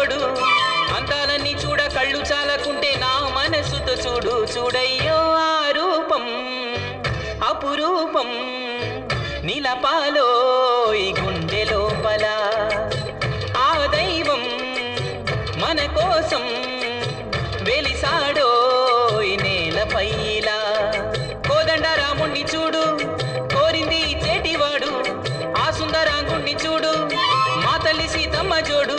తోడు అందాలన్నీ చూడ కళ్ళు చాలకుంటే నా మనసుతో చూడు చూడయ్యో ఆ రూపం అపురూపం నిలపాలో ఈ గుండె లోపల ఆ దైవం మన కోసం వెలిసాడో ఈ నేలపై ఇలా కోదండ రాముణ్ణి చూడు కోరింది చేటివాడు ఆ సుందరాంగుణ్ణి చూడు మా తల్లి సీతమ్మ జోడు